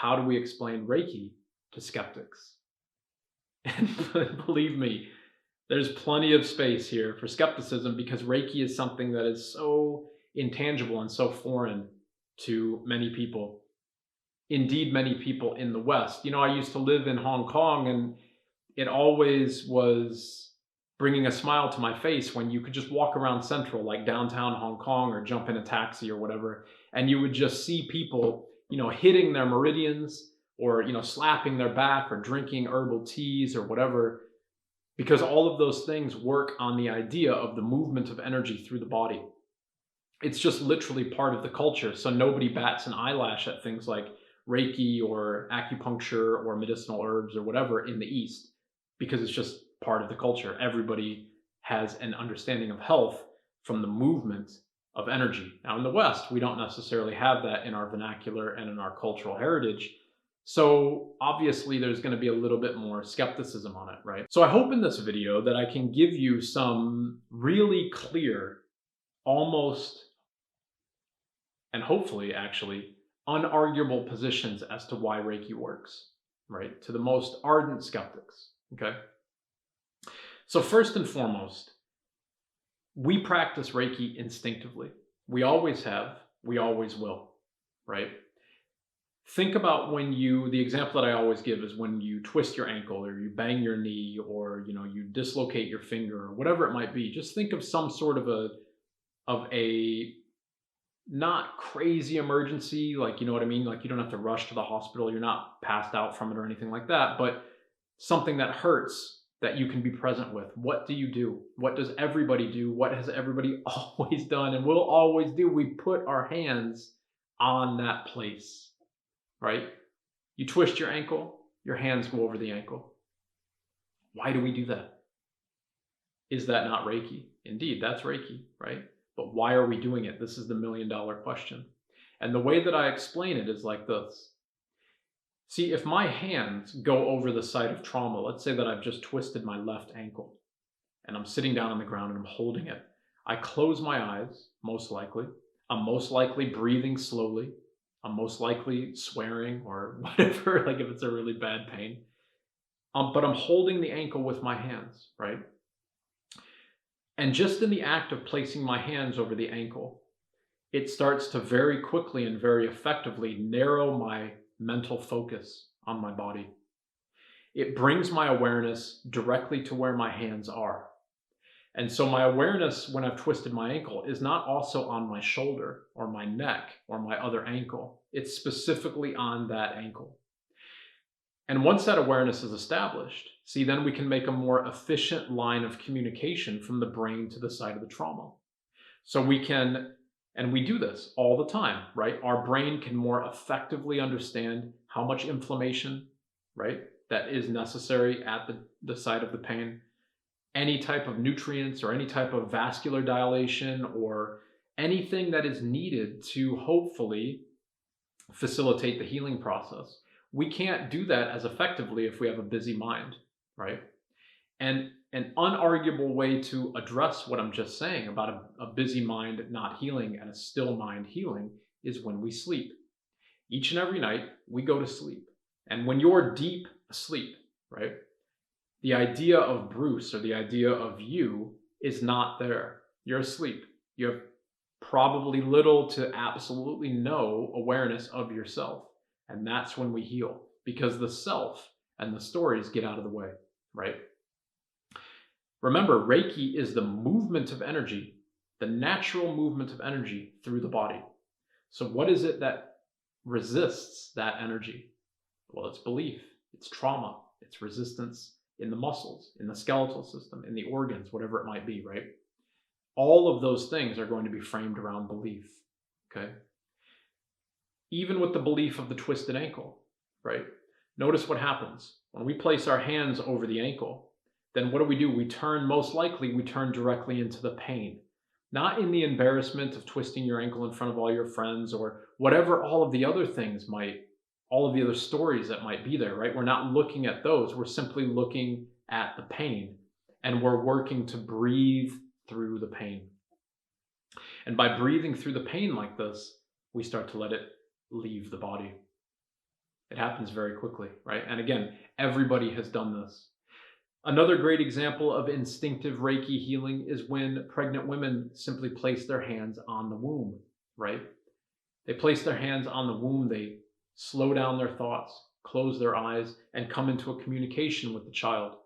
how do we explain Reiki to skeptics? And believe me, there's plenty of space here for skepticism because Reiki is something that is so intangible and so foreign to many people. Indeed, many people in the West. I used to live in Hong Kong, and it always was bringing a smile to my face when you could just walk around Central, like downtown Hong Kong, or jump in a taxi or whatever, and you would just see people, hitting their meridians, or, slapping their back, or drinking herbal teas or whatever, because all of those things work on the idea of the movement of energy through the body. It's just literally part of the culture. So nobody bats an eyelash at things like Reiki or acupuncture or medicinal herbs or whatever in the East, because it's just part of the culture. Everybody has an understanding of health from the movement of energy. Now in the West, we don't necessarily have that in our vernacular and in our cultural heritage. So obviously there's going to be a little bit more skepticism on it, right? So I hope in this video that I can give you some really clear, almost, and hopefully actually, unarguable positions as to why Reiki works, right? To the most ardent skeptics, okay? So first and foremost, we practice Reiki instinctively. We always have, we always will, right? Think about the example that I always give is when you twist your ankle or you bang your knee or, you dislocate your finger or whatever it might be. Just think of some sort of a not crazy emergency, like, you know what I mean? Like you don't have to rush to the hospital. You're not passed out from it or anything like that, but something that hurts that you can be present with. What do you do? What does everybody do? What has everybody always done and will always do? We put our hands on that place, right? You twist your ankle, your hands go over the ankle. Why do we do that? Is that not Reiki? Indeed, that's Reiki, right? But why are we doing it? This is the million-dollar question. And the way that I explain it is like this. See, if my hands go over the site of trauma, let's say that I've just twisted my left ankle and I'm sitting down on the ground and I'm holding it. I close my eyes, most likely. I'm most likely breathing slowly. I'm most likely swearing or whatever, like if it's a really bad pain. But I'm holding the ankle with my hands, right? And just in the act of placing my hands over the ankle, it starts to very quickly and very effectively narrow my mental focus on my body. It brings my awareness directly to where my hands are. And so my awareness when I've twisted my ankle is not also on my shoulder or my neck or my other ankle. It's specifically on that ankle. And once that awareness is established, see, then we can make a more efficient line of communication from the brain to the site of the trauma. So we can, and we do this all the time, right? Our brain can more effectively understand how much inflammation, right, that is necessary at the site of the pain, any type of nutrients or any type of vascular dilation or anything that is needed to hopefully facilitate the healing process. We can't do that as effectively if we have a busy mind, right? And an unarguable way to address what I'm just saying about a busy mind not healing and a still mind healing is when we sleep. Each and every night, we go to sleep. And when you're deep asleep, right, the idea of Bruce or the idea of you is not there. You're asleep. You have probably little to absolutely no awareness of yourself. And that's when we heal, because the self and the stories get out of the way, right? Remember, Reiki is the movement of energy, the natural movement of energy through the body. So what is it that resists that energy? Well, it's belief, it's trauma, it's resistance in the muscles, in the skeletal system, in the organs, whatever it might be, right? All of those things are going to be framed around belief, okay? Even with the belief of the twisted ankle, right? Notice what happens. When we place our hands over the ankle, then what do? Most likely we turn directly into the pain. Not in the embarrassment of twisting your ankle in front of all your friends or whatever all of the other things all of the other stories that might be there, right? We're not looking at those. We're simply looking at the pain and we're working to breathe through the pain. And by breathing through the pain like this, we start to let it leave the body. It happens very quickly, right? And again, everybody has done this. Another great example of instinctive Reiki healing is when pregnant women simply place their hands on the womb, right? They place their hands on the womb, they slow down their thoughts, close their eyes, and come into a communication with the child.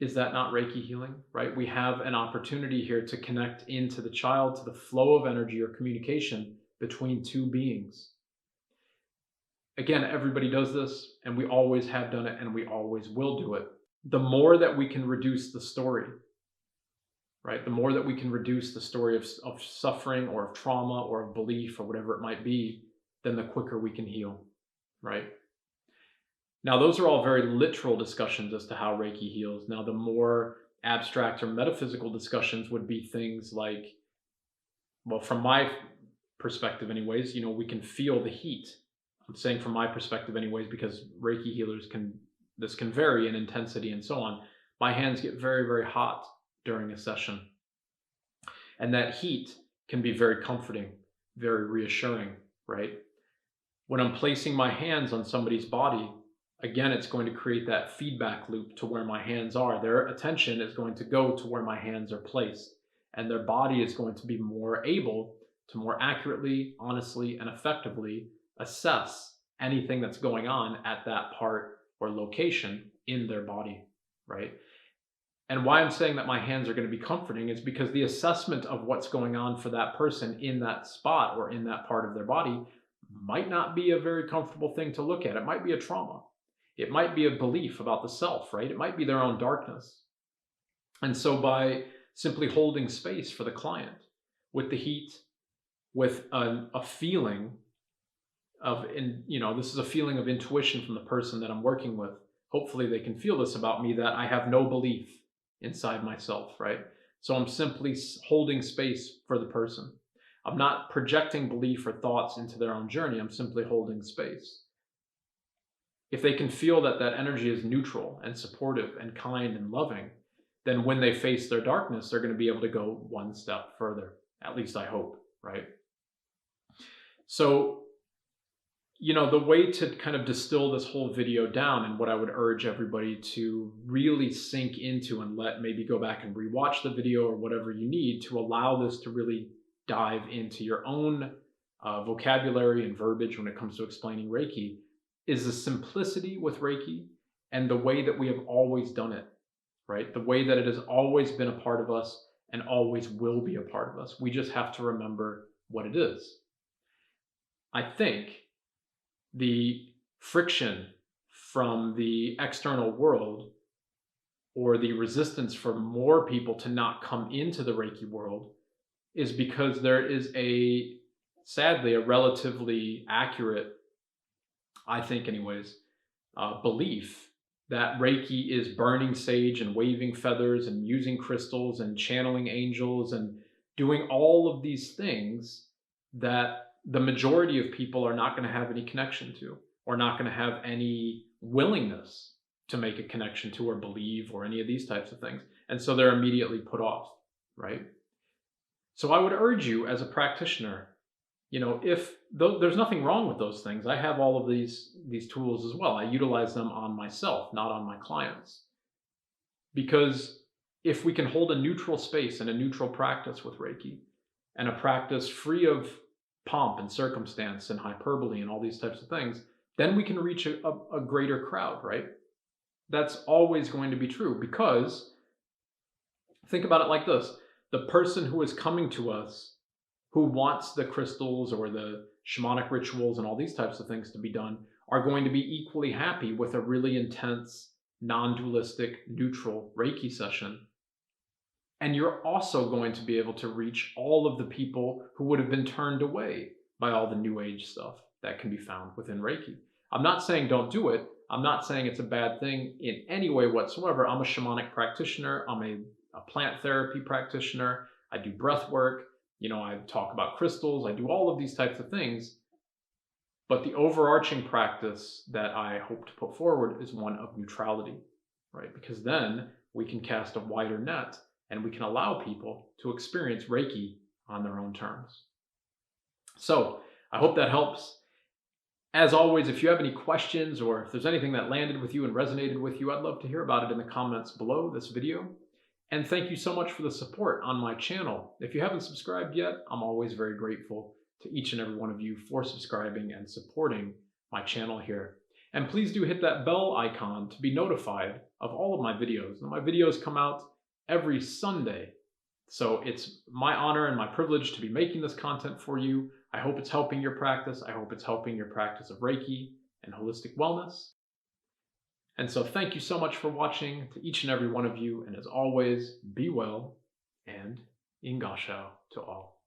Is that not Reiki healing, right? We have an opportunity here to connect into the child, to the flow of energy or communication between two beings. Again, everybody does this, and we always have done it, and we always will do it. The more that we can reduce the story, right? The more that we can reduce the story of suffering or of trauma or of belief or whatever it might be, then the quicker we can heal, right? Now, those are all very literal discussions as to how Reiki heals. Now, the more abstract or metaphysical discussions would be things like, well, from my perspective anyways, we can feel the heat. I'm saying from my perspective anyways, because Reiki healers this can vary in intensity and so on. My hands get very, very hot during a session. And that heat can be very comforting, very reassuring, right? When I'm placing my hands on somebody's body, again, it's going to create that feedback loop to where my hands are. Their attention is going to go to where my hands are placed, and their body is going to be more able to more accurately, honestly, and effectively assess anything that's going on at that part or location in their body, right? And why I'm saying that my hands are going to be comforting is because the assessment of what's going on for that person in that spot or in that part of their body might not be a very comfortable thing to look at. It might be a trauma. It might be a belief about the self, right? It might be their own darkness. And so by simply holding space for the client with the heat, with a feeling of, this is a feeling of intuition from the person that I'm working with. Hopefully they can feel this about me, that I have no belief inside myself, right? So I'm simply holding space for the person. I'm not projecting belief or thoughts into their own journey. I'm simply holding space. If they can feel that that energy is neutral and supportive and kind and loving, then when they face their darkness, they're going to be able to go one step further. At least I hope, right? So, the way to kind of distill this whole video down, and what I would urge everybody to really sink into and maybe go back and rewatch the video or whatever you need to allow this to really dive into your own vocabulary and verbiage when it comes to explaining Reiki, is the simplicity with Reiki and the way that we have always done it, right? The way that it has always been a part of us and always will be a part of us. We just have to remember what it is. I think the friction from the external world, or the resistance for more people to not come into the Reiki world, is because there is sadly, a relatively accurate, I think anyways, belief that Reiki is burning sage and waving feathers and using crystals and channeling angels and doing all of these things that the majority of people are not going to have any connection to, or not going to have any willingness to make a connection to or believe or any of these types of things. And so they're immediately put off, right? So I would urge you as a practitioner, there's nothing wrong with those things. I have all of these tools as well. I utilize them on myself, not on my clients. Because if we can hold a neutral space and a neutral practice with Reiki, and a practice free of pomp and circumstance and hyperbole and all these types of things, then we can reach a greater crowd, right? That's always going to be true, because think about it like this. The person who is coming to us, who wants the crystals or the shamanic rituals and all these types of things to be done, are going to be equally happy with a really intense, non-dualistic, neutral Reiki session. And you're also going to be able to reach all of the people who would have been turned away by all the new age stuff that can be found within Reiki. I'm not saying don't do it. I'm not saying it's a bad thing in any way whatsoever. I'm a shamanic practitioner. I'm a plant therapy practitioner. I do breath work. I talk about crystals. I do all of these types of things. But the overarching practice that I hope to put forward is one of neutrality, right? Because then we can cast a wider net and we can allow people to experience Reiki on their own terms. So I hope that helps. As always, if you have any questions or if there's anything that landed with you and resonated with you, I'd love to hear about it in the comments below this video. And thank you so much for the support on my channel. If you haven't subscribed yet, I'm always very grateful to each and every one of you for subscribing and supporting my channel here. And please do hit that bell icon to be notified of all of my videos. Now, my videos come out every Sunday, so it's my honor and my privilege to be making this content for you. I hope it's helping your practice. I hope it's helping your practice of Reiki and holistic wellness. And so thank you so much for watching, to each and every one of you. And as always, be well and In Gassho to all.